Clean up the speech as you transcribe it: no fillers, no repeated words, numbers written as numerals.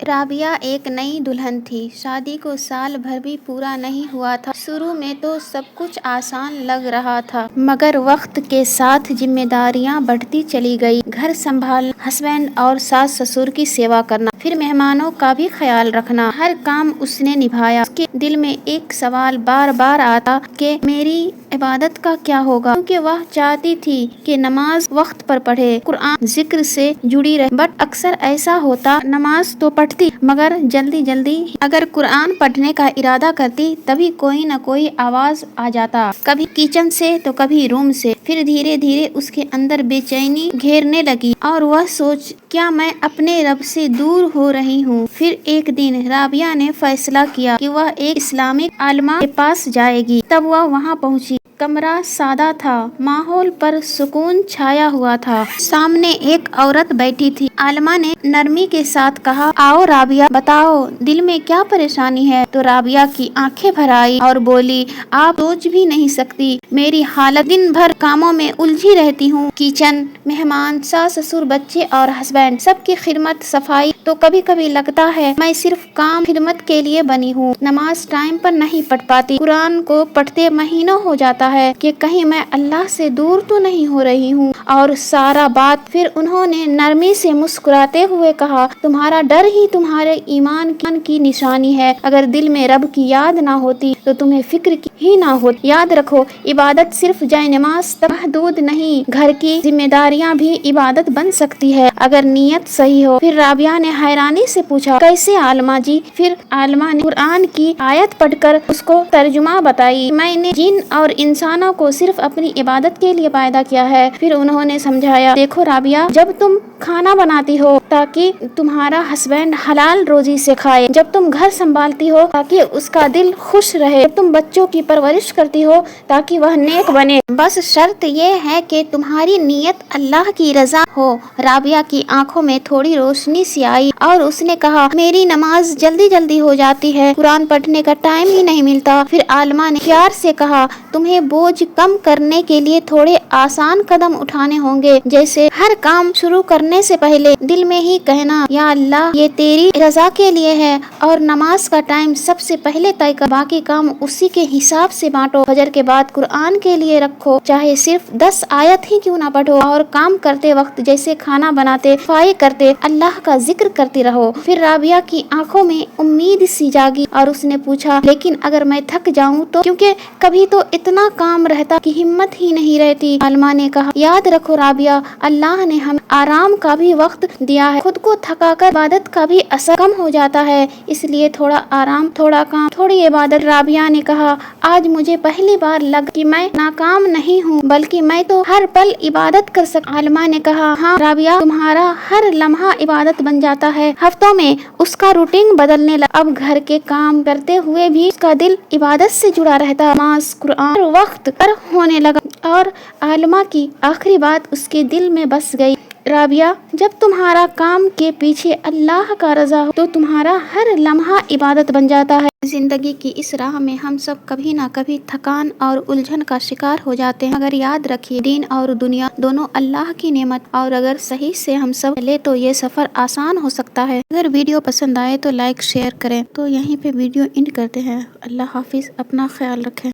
رابعہ ایک نئی دلہن تھی۔ شادی کو سال بھر بھی پورا نہیں ہوا تھا۔ شروع میں تو سب کچھ آسان لگ رہا تھا، مگر وقت کے ساتھ ذمہ داریاں بڑھتی چلی گئی۔ گھر سنبھالنا، ہسبینڈ اور ساس سسر کی سیوا کرنا، پھر مہمانوں کا بھی خیال رکھنا، ہر کام اس نے نبھایا۔ اس کے دل میں ایک سوال بار بار آتا کہ میری عبادت کا کیا ہوگا، کیونکہ وہ چاہتی تھی کہ نماز وقت پر پڑھے، قرآن ذکر سے جڑی رہے، بٹ اکثر ایسا ہوتا نماز تو پڑھتی مگر جلدی اگر قرآن پڑھنے کا ارادہ کرتی تبھی کوئی نہ کوئی آواز آ جاتا، کبھی کچن سے تو کبھی روم سے۔ پھر دھیرے دھیرے اس کے اندر بے چینی گھیرنے لگی اور وہ سوچ کیا میں اپنے رب سے دور ہو رہی ہوں۔ پھر ایک دن رابعہ نے فیصلہ کیا کہ وہ ایک اسلامک عالمہ کے پاس جائے گی۔ تب وہ وہاں پہنچی۔ کمرہ سادہ تھا، ماحول پر سکون چھایا ہوا تھا۔ سامنے ایک عورت بیٹھی تھی۔ عالمہ نے نرمی کے ساتھ کہا، آؤ رابعہ، بتاؤ دل میں کیا پریشانی ہے؟ تو رابعہ کی آنکھیں بھر آئی اور بولی، آپ سوچ بھی نہیں سکتی میری حالت، دن بھر کاموں میں الجھی رہتی ہوں، کچن، مہمان، ساس سسر، بچے اور ہسبینڈ، سب کی خدمت، صفائی، تو کبھی کبھی لگتا ہے میں صرف کام خدمت کے لیے بنی ہوں۔ نماز ٹائم پر نہیں پڑھ پاتی، قرآن کو پڑھتے مہینوں ہو جاتا ہے کہ کہیں میں اللہ سے دور تو نہیں ہو رہی ہوں، اور سارا بات۔ پھر انہوں نے نرمی سے مسکراتے ہوئے کہا، تمہارا ڈر ہی تمہارے ایمان کی نشانی ہے، اگر دل میں رب کی یاد نہ ہوتی تو تمہیں فکر ہی نہ ہوتی۔ یاد رکھو، عبادت صرف جائے نماز تک محدود نہیں، گھر کی ذمہ داریاں بھی عبادت بن سکتی ہے اگر نیت صحیح ہو۔ پھر رابعہ نے حیرانی سے پوچھا، کیسے عالمہ جی؟ پھر عالمہ نے قرآن کی آیت پڑھ کر اس کو ترجمہ بتائی، میں نے جن اور انسانوں کو صرف اپنی عبادت کے لیے پیدا کیا ہے۔ پھر انہوں نے سمجھایا، دیکھو رابعہ، جب تم کھانا بناتی ہو تاکہ تمہارا ہسبینڈ حلال روزی سے کھائے، جب تم گھر سنبھالتی ہو تاکہ اس کا دل خوش رہے، جب تم بچوں کی پرورش کرتی ہو تاکہ وہ نیک بنے، بس شرط یہ ہے کہ تمہاری نیت اللہ کی رضا ہو۔ رابعہ کی آنکھوں میں تھوڑی روشنی سی آئی اور اس نے کہا، میری نماز جلدی ہو جاتی ہے، قرآن پڑھنے کا ٹائم ہی نہیں ملتا۔ پھر عالمہ نے پیار سے کہا، تمہیں بوجھ کم کرنے کے لیے تھوڑے آسان قدم اٹھانے ہوں گے، جیسے ہر کام شروع کرنے سے پہلے دل میں ہی کہنا، یا اللہ یہ تیری رضا کے لیے ہے، اور نماز کا ٹائم سب سے پہلے طے کر، باقی کام اسی کے حساب سے بانٹو۔ فجر کے بعد قرآن کے لیے رکھو، چاہے صرف 10 آیت ہی کیوں نہ پڑھو، اور کام کرتے وقت جیسے کھانا بناتے، صفائی کرتے، اللہ کا ذکر کرتی رہو۔ پھر رابعہ کی آنکھوں میں امید سی جاگی اور اس نے پوچھا، لیکن اگر میں تھک جاؤں تو؟ کیونکہ کبھی تو اتنا کام رہتا کہ ہمت ہی نہیں رہتی۔ عالمہ نے کہا، یاد رکھو رابعہ، اللہ نے ہمیں آرام کا بھی وقت دیا ہے، خود کو تھکا کر عبادت کا بھی اثر کم ہو جاتا ہے، اس لیے تھوڑا آرام، تھوڑا کام، تھوڑی عبادت۔ رابعہ نے کہا، آج مجھے پہلی بار لگا کہ میں ناکام نہیں ہوں، بلکہ میں تو ہر پل عبادت کر سکتی۔ عالمہ نے کہا، ہاں رابعہ، تمہارا ہر لمحہ عبادت بن جاتا ہے۔ ہفتوں میں اس کا روٹین بدلنے لگا، اب گھر کے کام کرتے ہوئے بھی اس کا دل عبادت سے جڑا رہتا، نماز، قرآن وقت پر ہونے لگا، اور عالمہ کی آخری بات اس کے دل میں بس گئی، رابعہ، جب تمہارا کام کے پیچھے اللہ کا رضا ہو تو تمہارا ہر لمحہ عبادت بن جاتا ہے۔ زندگی کی اس راہ میں ہم سب کبھی نہ کبھی تھکان اور الجھن کا شکار ہو جاتے ہیں، مگر یاد رکھیے، دین اور دنیا دونوں اللہ کی نعمت، اور اگر صحیح سے ہم سب چلے تو یہ سفر آسان ہو سکتا ہے۔ اگر ویڈیو پسند آئے تو لائک شیئر کریں۔ تو یہیں پہ ویڈیو اینڈ کرتے ہیں۔ اللہ حافظ، اپنا خیال رکھیں۔